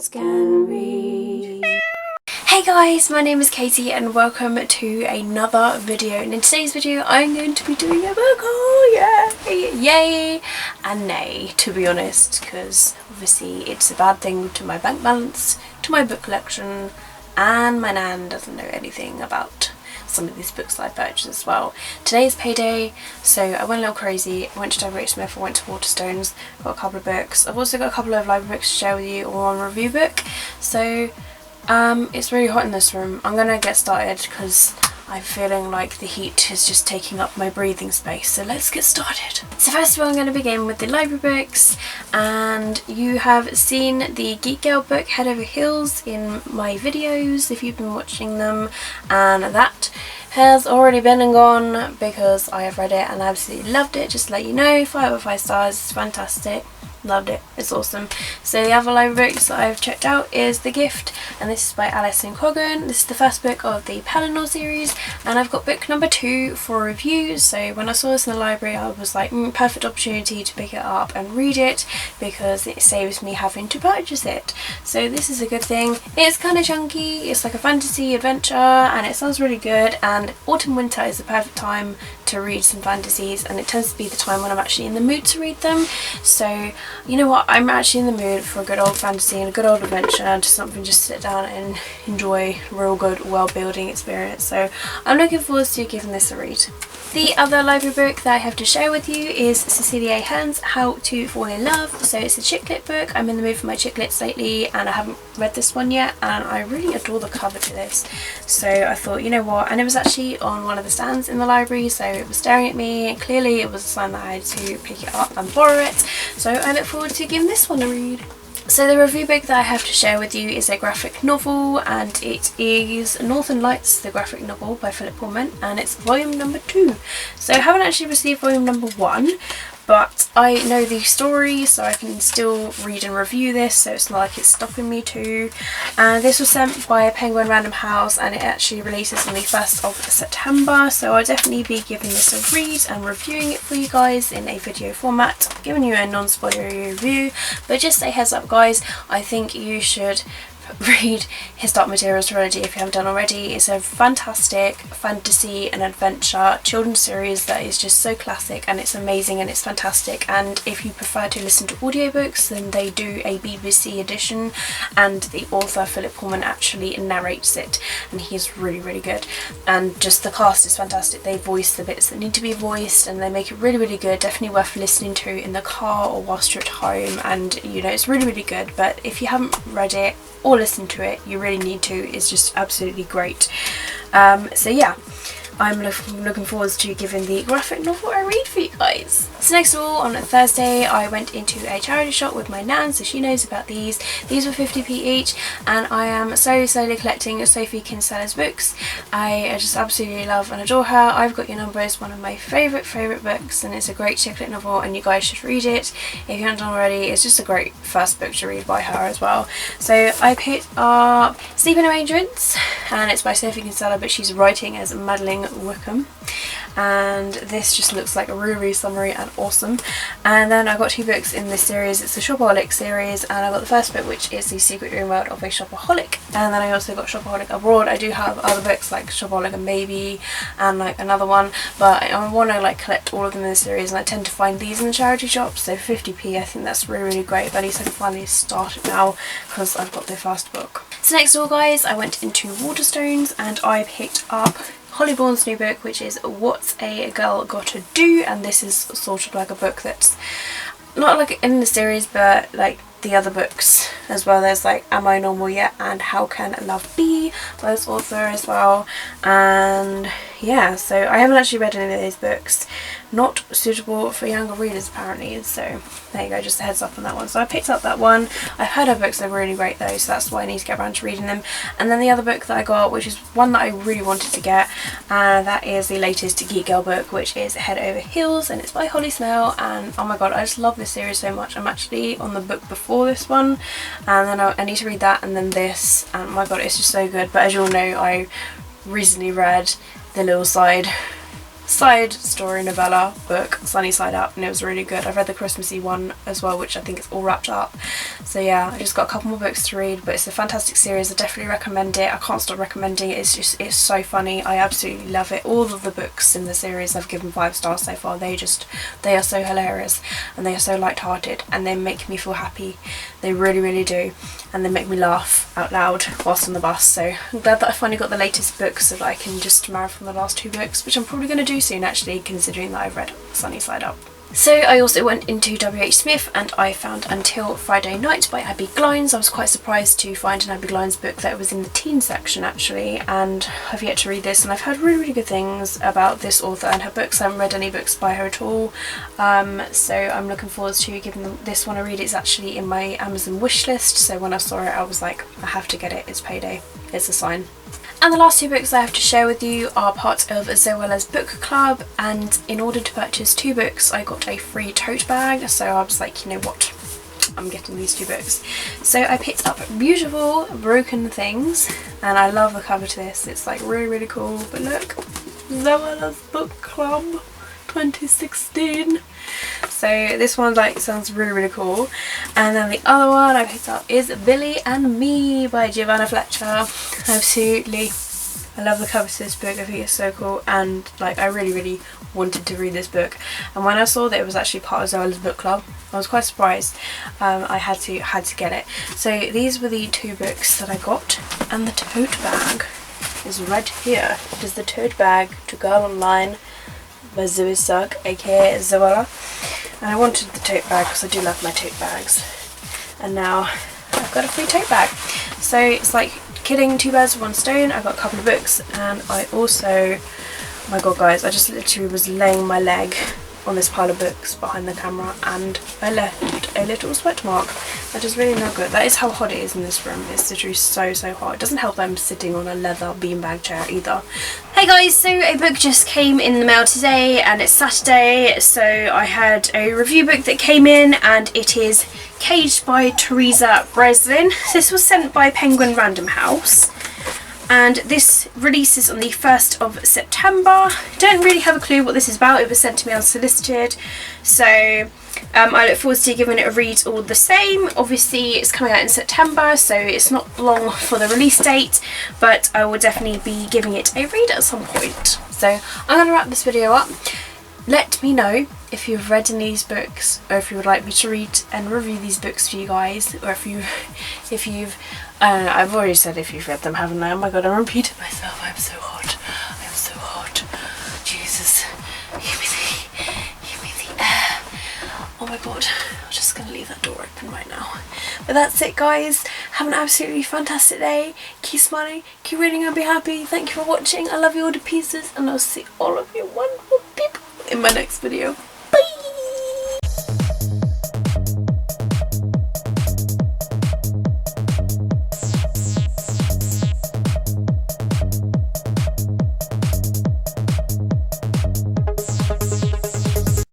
Girls Can Read. Hey guys, my name is Katie and welcome to another video, and in today's video I'm going to be doing a book haul. Yay and nay, to be honest, because obviously it's a bad thing to my bank balance, to my book collection, and my nan doesn't know anything about some of these books that I purchased as well. Today's payday, so I went a little crazy. I went to Deborah H. Smith, I went to Waterstones, got a couple of books. I've also got a couple of library books to share with you, all on review book. So it's really hot in this room. I'm gonna get started because I'm feeling like the heat is just taking up my breathing space, so let's get started. So first of all, I'm going to begin with the library books, and you have seen the Geek Girl book Head Over Heels in my videos if you've been watching them, and that has already been and gone because I have read it and I absolutely loved it. Just to let you know, 5 out of 5 stars, it's fantastic. Loved it, it's awesome. So the other library books that I've checked out is The Gift, and this is by Alison Coggan. This is the first book of the Pellinor series, and I've got book number 2 for review. So when I saw this in the library, I was like, perfect opportunity to pick it up and read it because it saves me having to purchase it. So this is a good thing. It's kind of chunky, it's like a fantasy adventure, and it sounds really good, and autumn winter is the perfect time to read some fantasies, and it tends to be the time when I'm actually in the mood to read them. So you know what, I'm actually in the mood for a good old fantasy and a good old adventure, and just something just to sit down and enjoy a real good world building experience. So I'm looking forward to giving this a read. The other library book that I have to share with you is Cecilia Ahern's How to Fall in Love. So it's a chick lit book. I'm in the mood for my chick lits lately, and I haven't read this one yet, and I really adore the cover to this. So I thought, you know what, and it was actually on one of the stands in the library, so it was staring at me, and clearly it was a sign that I had to pick it up and borrow it. So I look forward to giving this one a read. So the review book that I have to share with you is a graphic novel, and it is Northern Lights, the graphic novel by Philip Pullman, and it's volume number 2. So I haven't actually received volume number 1, but I know the story, so I can still read and review this, so it's not like it's stopping me to. And this was sent by Penguin Random House, and it actually releases on the 1st of September, so I'll definitely be giving this a read and reviewing it for you guys in a video format, giving you a non-spoilery review. But just a heads up guys, I think you should read his Dark Materials trilogy if you haven't done already. It's a fantastic fantasy and adventure children's series that is just so classic, and it's amazing and it's fantastic. And if you prefer to listen to audiobooks, then they do a BBC edition, and the author Philip Pullman actually narrates it, and he's really good. And just the cast is fantastic. They voice the bits that need to be voiced, and they make it really good. Definitely worth listening to in the car or whilst you're at home, and you know, it's really good. But if you haven't read it or listen to it, you really need to. It's just absolutely great. So yeah, I'm looking forward to giving the graphic novel a read for you guys. So next of all, on Thursday I went into a charity shop with my nan, so she knows about these. These were 50p each, and I am slowly collecting Sophie Kinsella's books. I just absolutely love and adore her. I've Got Your Number is one of my favourite books, and it's a great chick lit novel, and you guys should read it if you haven't done already. It's just a great first book to read by her as well. So I picked up Sleeping Arrangements, and it's by Sophie Kinsella, but she's writing as Madeline Wickham, and this just looks like a really summery and awesome. And then I got 2 books in this series. It's the Shopaholic series, and I got the first book, which is The Secret Dream World of a Shopaholic, and then I also got Shopaholic Abroad. I do have other books like Shopaholic and Maybe and like another one, but I want to like collect all of them in the series, and I tend to find these in the charity shops. So 50p, I think that's really great, but at least I can finally start it now because I've got the first book. So next of all guys, I went into Waterstones and I picked up Holly Bourne's new book, which is What's a Girl Gotta Do, and this is sort of like a book that's not like in the series, but like the other books as well. There's like Am I Normal Yet and How Can Love Be by this author as well. And yeah, so I haven't actually read any of these books. Not suitable for younger readers apparently, so there you go, just a heads up on that one. So I picked up that one. I've heard her books are really great though, so that's why I need to get around to reading them. And then the other book that I got, which is one that I really wanted to get, that is the latest Geek Girl book, which is Head Over Heels, and it's by Holly Snell. And oh my god, I just love this series so much. I'm actually on the book before this one, and then I need to read that and then this, and oh my god, it's just so good. But as you all know, I recently read The Little Side side story novella book, Sunny Side Up, and it was really good. I've read the Christmassy one as well, which I think is all wrapped up. So yeah, I just got a couple more books to read, but it's a fantastic series. I definitely recommend it. I can't stop recommending it. It's so funny. I absolutely love it. All of the books in the series I've given 5 stars so far. They are so hilarious, and they are so light-hearted, and they make me feel happy. They really, really do, and they make me laugh out loud whilst on the bus. So I'm glad that I finally got the latest books so that I can just marathon the last 2 books, which I'm probably going to do soon actually, considering that I've read Sunny Side Up. So I also went into W.H. Smith and I found Until Friday Night by Abby Glines. I was quite surprised to find an Abby Glines book that was in the teen section actually, and I've yet to read this, and I've heard really, really good things about this author and her books. I haven't read any books by her at all, so I'm looking forward to giving this one a read. It's actually in my Amazon wish list, so when I saw it I was like, I have to get it, it's payday, it's a sign. And the last 2 books I have to share with you are part of Zoella's book club, and in order to purchase 2 books I got a free tote bag, so I was like, you know what, I'm getting these 2 books. So I picked up Beautiful Broken Things, and I love the cover to this. It's like really, really cool. But look, Zoella's book club 2016. So this one like sounds really, really cool. And then the other one I picked up is Billy and Me by Giovanna Fletcher. Absolutely, I love the cover to this book. I think it's so cool, and like I really, really wanted to read this book, and when I saw that it was actually part of Zoella's book club, I was quite surprised. I had to get it. So these were the 2 books that I got, and the tote bag is right here. It is the tote bag to Girl Online by Zoe Sugg, aka Zoella, and I wanted the tote bag because I do love my tote bags, and now I've got a free tote bag. So it's like killing 2 birds with 1 stone. I got a couple of books, and I also, oh my god guys, I just literally was laying my leg on this pile of books behind the camera and I left a little sweat mark. That is really not good. That is how hot it is in this room. It's literally so hot. It doesn't help that I'm sitting on a leather beanbag chair either. Hey guys, so a book just came in the mail today and it's Saturday, so I had a review book that came in, and it is Caged by Teresa Breslin. This was sent by Penguin Random House, and this releases on the 1st of September. Don't really have a clue what this is about. It was sent to me unsolicited, so I look forward to giving it a read all the same. Obviously it's coming out in September, so it's not long for the release date, but I will definitely be giving it a read at some point. So I'm going to wrap this video up. Let me know if you've read any of these books, or if you would like me to read and review these books for you guys, or if you've I don't know, I've already said if you've read them, haven't I? Oh my god, I'm repeating myself. I'm so hot. I'm so hot. Jesus. Give me the air. Oh my god. I'm just going to leave that door open right now. But that's it guys. Have an absolutely fantastic day. Keep smiling. Keep reading and be happy. Thank you for watching. I love you all to pieces, and I'll see all of you wonderful people in my next video.